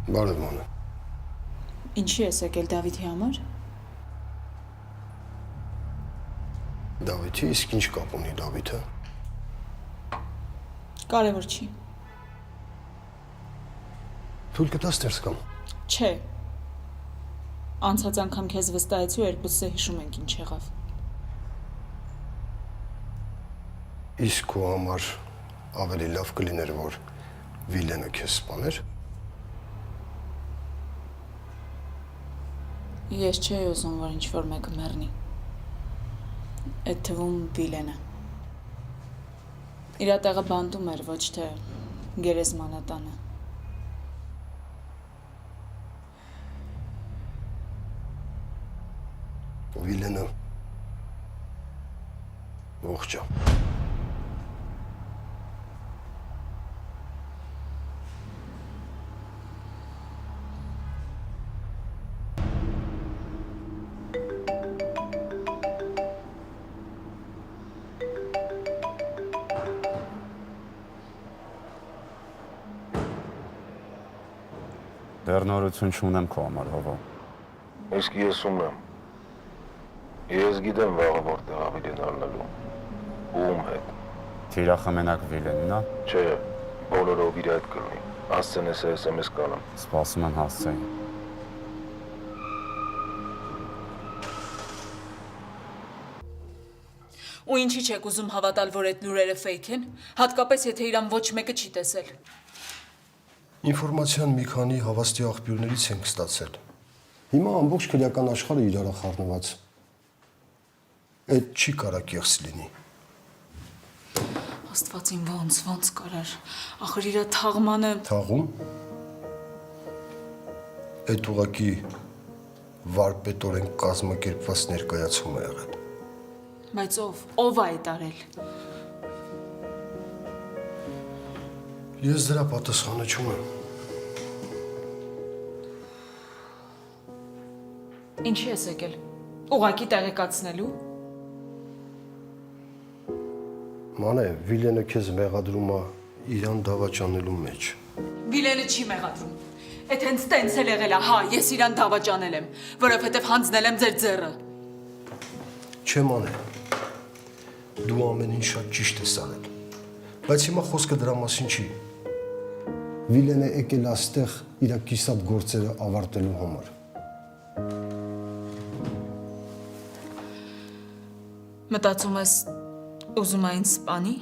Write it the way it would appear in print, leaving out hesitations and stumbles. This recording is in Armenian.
Բարև մանե։ Ինչի ես եկել Դավիթի համար։ Դավիթի, իսկ ինչ կապ ունի Դավիթը։ Կարևոր չի։ Թույլ կտաս դերս կամ։ Չէ։ Անցած անգամ քեզ վստահեցի ու երկուսս է հիշում ենք ինչ եղավ։ Իսկ քո համար ավելի լավ կլիներ, որ Վիլենը քեզ սպաներ։ Ես չէի ուզում, որ ինչ-որ մեկը մեռնի։ Այդ թվում Վիլենը։ Իրա տեղը բանտում էր, ոչ թե գերեզմանատանը։ Վիլենը ողջ է։ Դեռ նորություն չունեմ քո համար, Հովո։ Իսկ ես ունեմ։ Ես գիտեմ վաղը որտեղ ավելին առնելու։ Ում հետ։ Թիրախը մենակ Վիլենն է։ Չէ, բոլորով իր հետ կլինի։ Հասցեն ես SMS կանեմ։ Սպասում եմ հասցեին։ Ու ինչի չեք ուզում հավատալ, որ այդ լուրերը ֆեյք են, հատկապես եթե իրան ոչ մեկը չի տեսել։ Ինֆորմացիան մի քանի հավաստի աղբյուրներից ենք ստացել։ Հիմա ամբողջ քրեական աշխարհը իրար խառնված։ Այդ չի կարա կեղծ լինի։ Աստվածին ոնց կարար, ախր իրա թաղմանը… Թաղում։ Այդ ուղակի վարպետորեն կազմակերպված ներկայացում է եղել։ Բայց ով է այդ արել։ Ես դրա պատասխանը չունեմ։ Ինչի ես եկել։ Ուղակի տեղեկացնելու։ Մանե, Վիլենը քեզ մեղադրում է իրան դավաճանելու մեջ։ Վիլենը չի մեղադրում։ Այդ հենց տենց էլ եղել է, հա, ես իրան դավաճանել եմ, որովհետև հանձնել եմ ձեր ձեռը։ Չէ մանե։ Դու ամեն ինչ շատ ճիշտ ես արել։ Բայց հիմա խոսքը դրա մասին չի։ Վիլենը եկել է այստեղ իր կիսատ գործերը ավարտելու համար։ Մտածում ես ուզում է ինձ սպանի։